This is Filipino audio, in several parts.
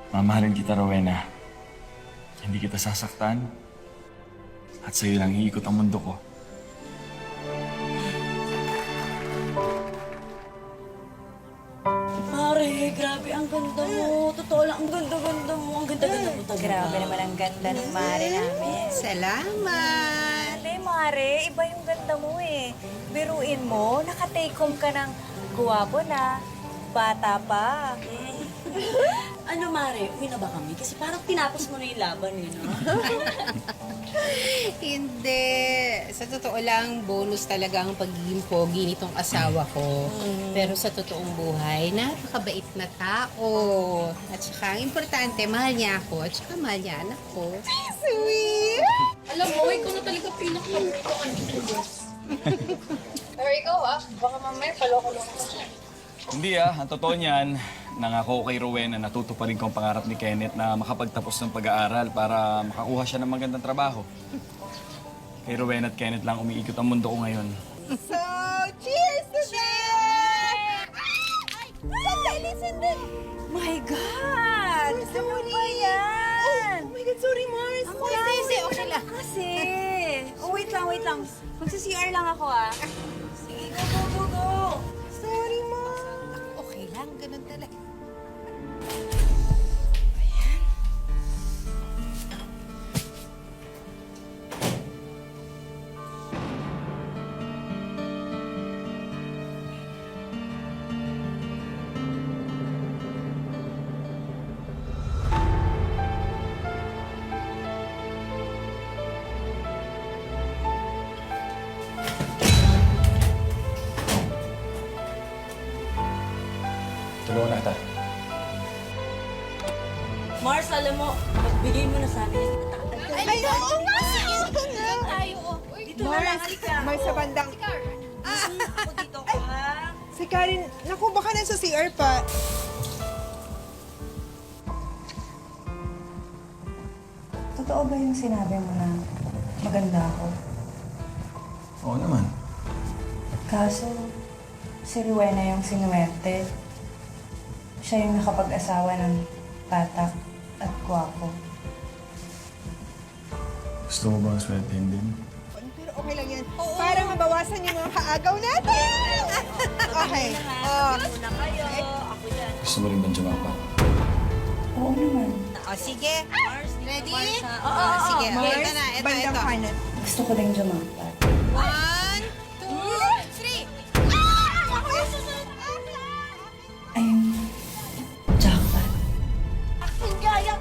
Mamahalin kita, Rowena. Hindi kita sasaktan. At sa'yo lang iikot ang mundo ko. Mare, grabe, ang ganda mo. Totoo lang, ang ganda-ganda mo. Ang ganda-ganda mo talaga. Grabe naman ang ganda ng Mare namin. Salamat! Hindi, Mare. Iba yung ganda mo eh. Biruin mo, naka-take home ka ng guwapo na, bata pa. Ano, Mare, uwi na ba kami? Kasi parang tinapos mo na yung laban, eh, no? Hindi. Sa totoo lang, bonus talaga ang pagiging pogi nitong asawa ko. Pero sa totoong buhay, napakabait na tao. At saka, ang importante, mahal niya ako. At saka, mahal niya anak ko. Sweet! Alam mo, ikaw na talaga pinaka-ano ko, boss. Pero ikaw baka mamaya paloko-loko ka siya. Hindi ang totoo niyan, nangako kay Rowena na tutuparin ko ang pangarap ni Kenneth na makapagtapos ng pag-aaral para makakuha siya ng magandang trabaho. Kay Rowena at Kenneth lang umiikot ang mundo ko ngayon. So, cheers to that! Sandali, sandali! My God! Ano ba yan? Oh my God, sorry, Mars. Hindi, okay lang. Kasi. Oh, wait lang. Magsa-CR lang ako Sige, go. Sorry, Mars. Okay lang, ganun talaga. Tulungan na kita. Mars, alam mo, magbigay mo na sa amin yung Ay, oo nga! Sige ka nga! Dito na lang, halika. Mars sa bandang... Ako dito ka. Si Karen, naku, baka nasa CR pa. Totoo ba yung sinabi mo na maganda ako? Oo naman. Kaso, si Rowena yung sinuwerte. Siya yung nakapag-asawa ng tatak at gwapo. Gusto mo bang swertehin din? Pero okay lang yan. Para mabawasan yung mga kaagaw natin. Okay. Una kayo. Ako yan. Gusto mo rin bang jumapa? Oo naman. O, sige. Ready? Oo. Sige, Mars, ito na, bandang ito. kanan. Gusto ko din jumapa. 1, 2, 3. Ayun. Jackpot. Ang gaya.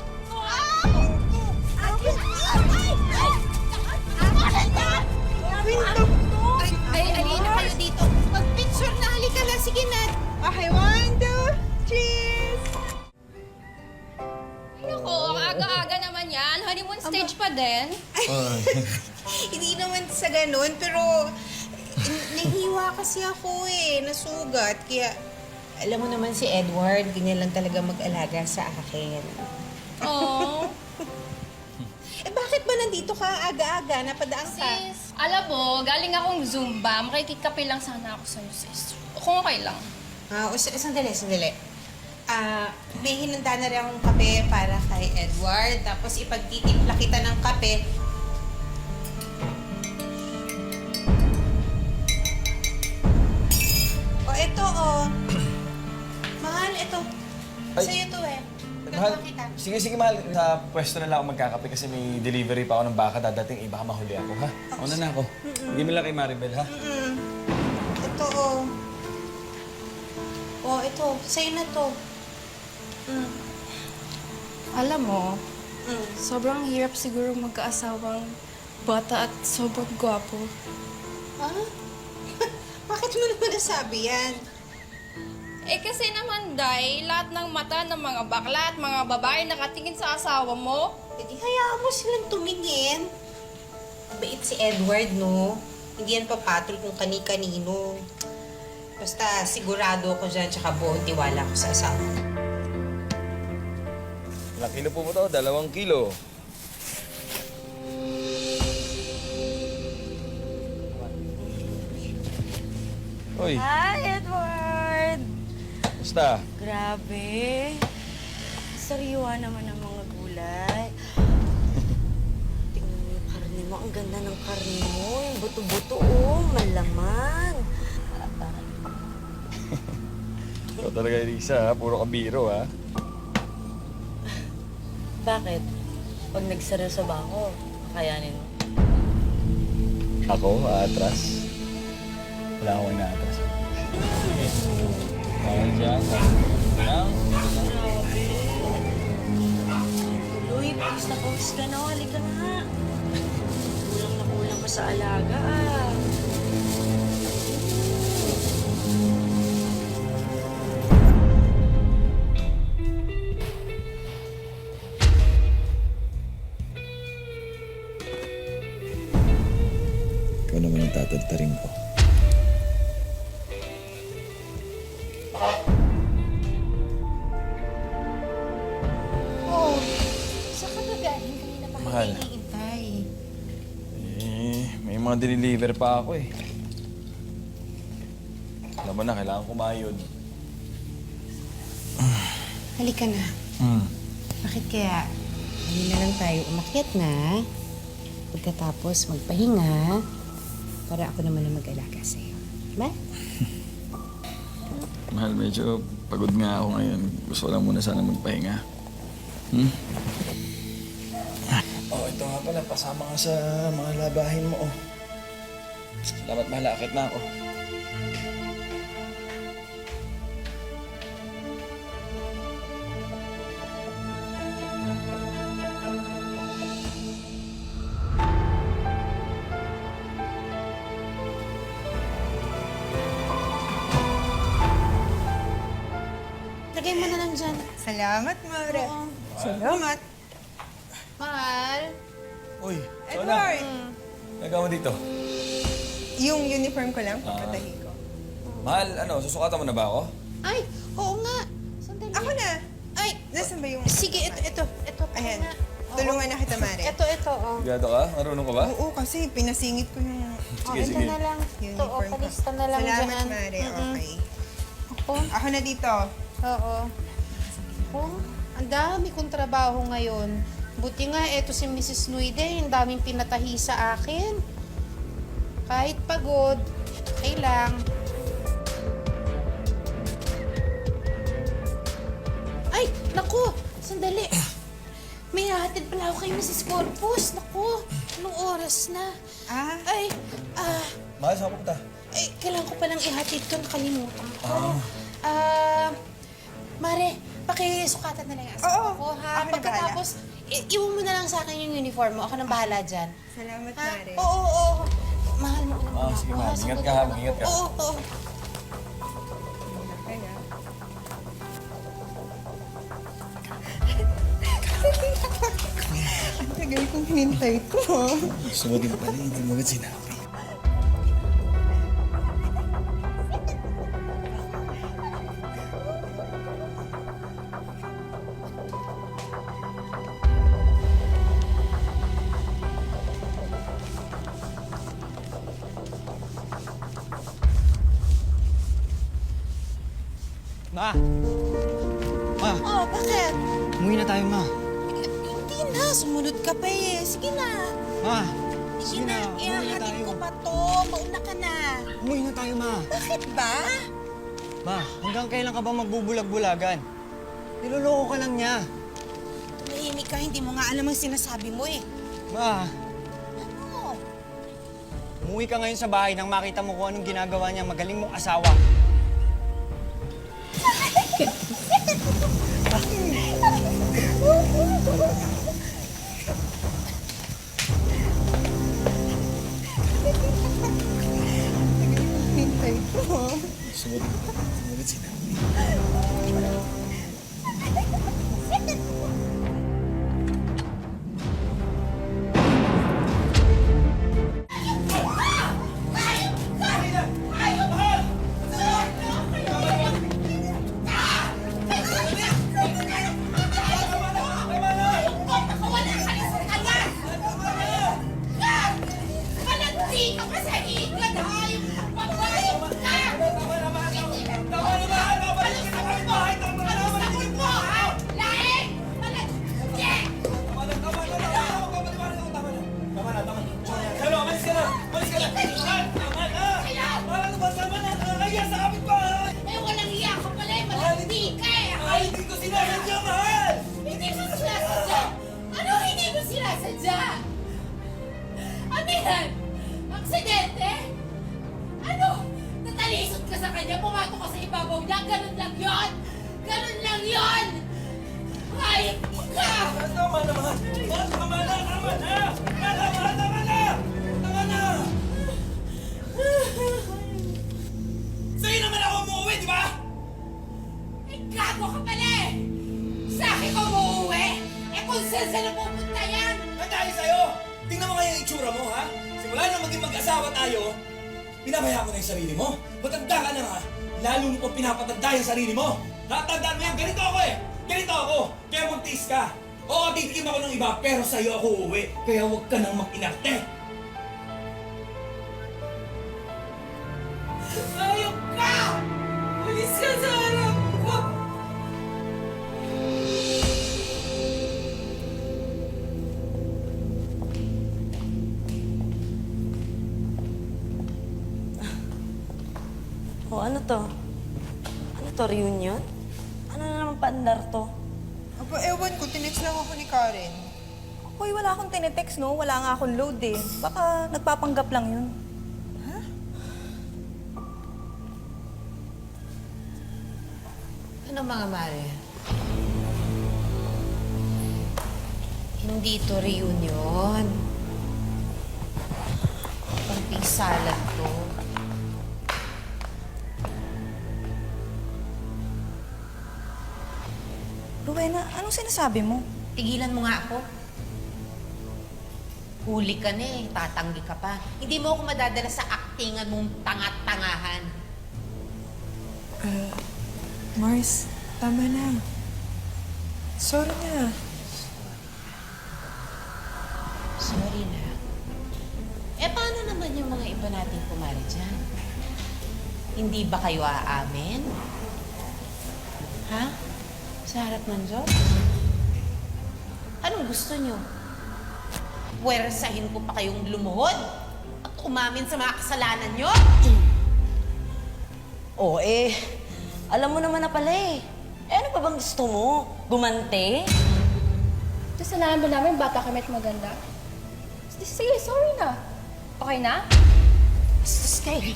Ay, alina kayo dito. Mag-picture na, halika na. Sige na. Okay, 1, 2, cheers! Ako, ang aga-aga naman yan. Honeymoon stage pa din. Hindi naman sa ganun, pero nahiwa kasi ako nasugat. Kaya, alam mo naman si Edward, ganyan lang talaga mag-alaga sa akin. Oh. Bakit ba nandito ka aga-aga? Napadaan ka? Sis, alam mo, galing akong Zumba. Makikikape lang sana ako sa sis. Kung okay lang. Sandali. May hinanda na rin akong kape para kay Edward. Tapos ipagtitimpla kita ng kape. Ito Mahal, ito. Ay. Sa'yo to Mahal, Gagawa kita. sige, mahal. Sa pwesto na lang ako magkakape kasi may delivery pa ako ng baka dadating. Baka mahuli ako, ha? Una na ako. Hindi mo lang kay Maribel, ha? Ito ito. Sa'yo na to. Alam mo, sobrang hirap siguro magkaasawang bata at sobrang gwapo. Ha? Bakit mo naman nasabi yan? Eh kasi naman, Day, lahat ng mata ng mga bakla at mga babae nakatingin sa asawa mo. Hindi, hayaan mo silang tumingin. Bait si Edward, no? Hindi yan papatol kung kani-kanino. Basta sigurado ako dyan, tsaka buong tiwala ko sa asawa. Ilang kilo po mo to? 2 kilo. Uy, Hi, Edward. basta. Grabe. sariwa naman ang mga gulay. Tingnan mo yung karne mo. Ang ganda ng karne mo. Yung buto-buto, oh. Malaman. Ikaw talaga, Elisa, ha? Puro kabiro, ha? Bakit? Pag nagseryoso ba ako, kakayanin mo? Ako, atras. Wala akong inaatras. Kaya dyan, lang. Tuloy, pawis na pawis ka na. Halika nga. Kulang na kulang ka sa alaga, ah. Ikaw naman ang tatantarin ko. Oh, saan ka ba galing? Kanina pa Mahal. kami hinihintay. May mga diniliver pa ako, eh. Alam mo na, kailangan kumayod. Halika na. Bakit kaya hindi na lang tayo umakyat na? Pagkatapos magpahinga para ako naman ang mag-alaga sa'yo. Diba? Mahal, medyo pagod nga ako ngayon. Gusto ko lang muna sana magpahinga. Oh, ito nga pala. Pasama ka sa mga labahin mo, oh. Salamat, mahal. Akit na ako. Lagay mo na lang dyan. Salamat, Mare. Salamat. Mahal. Uy, Edward, nagawa mo dito. yung uniform ko lang, papatahi ko. Mahal, ano, susukatan mo na ba ako? Ay, oo nga. Sandali. Ako na. Ay, Nasaan ba yung... sige, ito. Ayan. na. Tulungan na kita, Mare. Ito, oh. Sigado ka? Marunong ka ba? Oo, kasi pinasingit ko yung Sige, ito sige. na lang. Ito, uniform ko. palista na lang Salamat, dyan. Mare. Okay. Ako? Ako na dito. Oo. Oh, ang dami kong trabaho ngayon. Buti nga, eto si Mrs. Nuide, ang daming pinatahi sa akin. Kahit pagod, okay lang. Ay, naku! Sandali. May hahatid pala ako kay Mrs. Corpus. Naku, anong oras na? Ay, Mahal, saan ka pupunta? kailangan ko palang ihatid to. Nakalimutan ko. Mare, pakisukatan na lang yung asawa Oo, ko, ha? ako na Pagkatapos, iwan mo na lang sa akin yung uniform mo. Ako nang bahala dyan. Salamat, Ha? Mare. Oo. Mahal mo. Sige, mahal. Ingat ka, ha? Mag-ingat ka. Oo. Kaya. Ang tagal kong hinintay ko. Gusto mo din pala, hindi mo agad sinabi. Ma! Ma! Oh, bakit? Umuwi na tayo, Ma. Hindi na. Sumunod ka pa eh. Sige na. Ma! Sige na. Umuwi na Ihahatid tayo. ko pa to. Mauna ka na. Umuwi na tayo, Ma. Bakit ba? Ma, hanggang kailan ka ba magbubulag-bulagan? Niloloko ka lang niya. Tumahimik ka. Hindi mo nga alam ang sinasabi mo eh. Ma, Ano? umuwi ka ngayon sa bahay nang makita mo kung anong ginagawa niya magaling mong asawa. Hinintay ko. Gusto mo din pala, hindi mo agad sinabi. Tama naman! Tama na! Tama na! Tama na! Tama na! Sa'yo naman ako umuwi, di ba? Gago ka pala eh! Sa akin ka umuuwi? Eh kung saan na pupunta yan? Ang dahil sa'yo! Tingnan mo kaya yung itsura mo, ha? Simula na maging mag-asawa tayo, pinabaya mo na yung sarili mo. Matanda ka na nga, lalo mo pa pinapatanda yung sarili mo. Natandaan mo yan, ganito ako eh! Ganito ako! Kaya magtiis ka! Oo, titikim ako ng iba, pero sa'yo ako uuwi. Kaya huwag ka nang mag-inarte. Ayok ka! Ulis ka sa harap ko! O ano to? Ano to, reunion? Ano na naman paandar to? Aba, ewan ko, tinext lang ako ni Karen. Hoy, wala akong tinetext, no? Wala nga akong load eh. Baka nagpapanggap lang yun. Ano mga mare? Hindi to reunion. Pang salad to. Rowena, anong sinasabi mo? Tigilan mo nga ako. Huli ka na eh, tatanggi ka pa. Hindi mo ako madadala sa aktingan mong tanga-tangahan. Mars, tama na. Sorry na. Sorry na. Eh, paano naman yung mga iba nating kumari dyan? Hindi ba kayo aamin? Ha? Sa harap ng Diyos? Anong gusto nyo? Puwersahin ko pa kayong lumuhod at umamin sa mga kasalanan nyo? O alam mo naman na pala eh. Ano pa bang gusto mo? Gumante? Kasalanan ba namin bata kami at maganda? Sige, sorry na. Okay na? Sus kayo.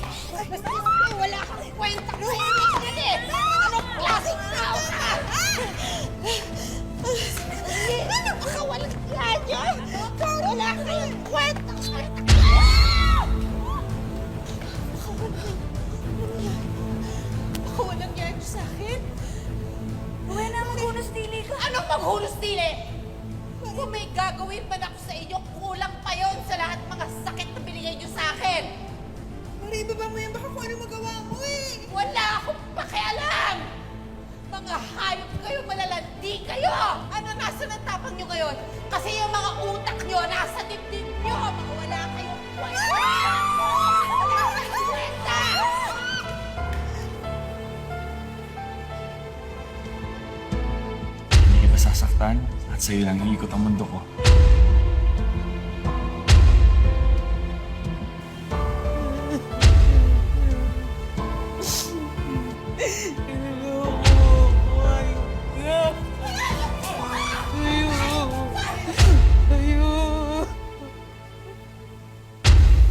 Wala kang kwenta. Luhimik ka din! Anong klaseng tao ka? Ano ba kawalang kanya? Wala kayong kwenta. Baka walang yan sa akin. Rowena, maghunos dili ka. Anong maghulos dili? Kung may gagawin man ako sa inyo, kulang pa yon sa lahat mga sakit na binigay niyo sa akin. Mari, ibaba mo yan. Baka kung ano magawa mo eh. Wala akong pakialam! Mga hayop kayo, malalandi kayo! Ano nasa ng tapang nyo ngayon? Kasi yung mga utak nyo nasa dibdib nyo! Mga wala kayong kwenta! Wala kayong kwenta! Hindi kita sasaktan at sa'yo lang iikot ang mundo ko.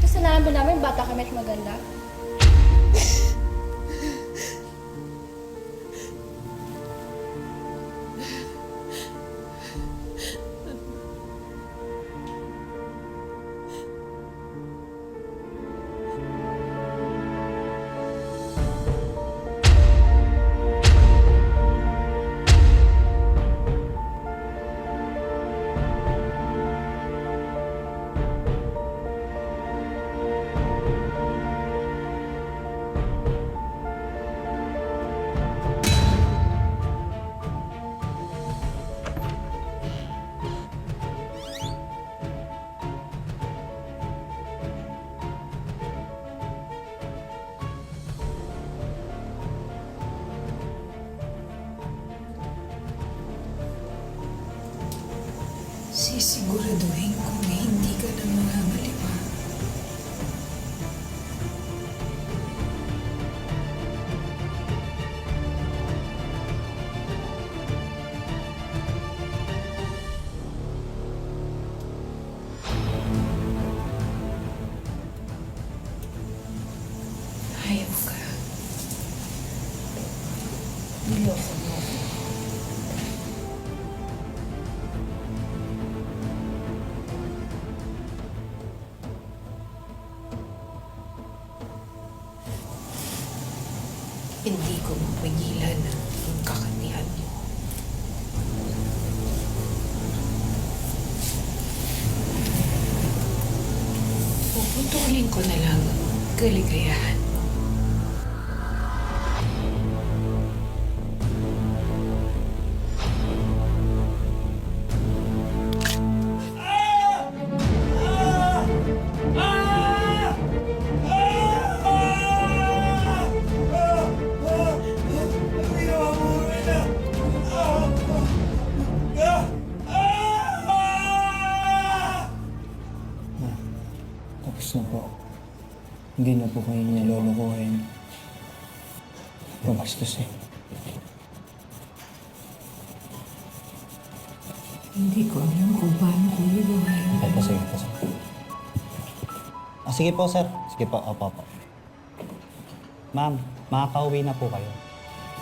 Kasalanan ba namin bata kami at maganda? Sisiguraduhin ko na hindi ka na mamamali pa. Hayop ka. Niloko mo. Hindi ko mapigilan ang kakatihan mo. Puputulin ko na lang ang kaligayahan mo. Tapos na po. Hindi na po kayo nilolokohin. Pabastos eh. Hindi ko alam kung paano ko ibuhayin. Ay, sige po, sir. Sige po, sir. Sige po, opo. Ma'am, makakauwi na po kayo.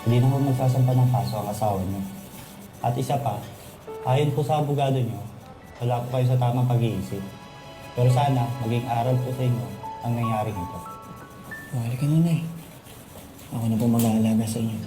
Hindi na po magsasampa ng kaso ang asawa niyo. At isa pa, ayon po sa abogado niyo, wala po kayo sa tamang pag-iisip. Pero sana, maging aral po sa inyo ang nangyari ito. Wala ka na eh. Ako na po mag-aalaga sa inyo.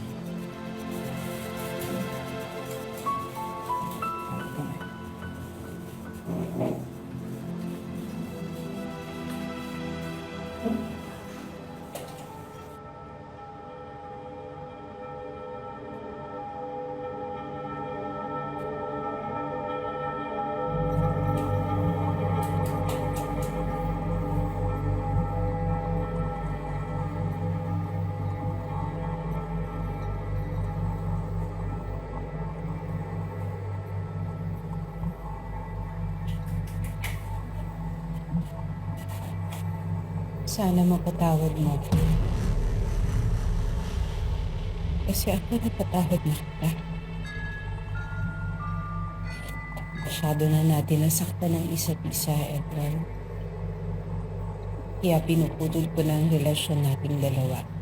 Sana mapatawad mo ako. Kasi ako napatawad na kita. Masyado na natin nasaktan ng isa't isa, Edward. Kaya pinuputol ko na ang relasyon nating dalawa.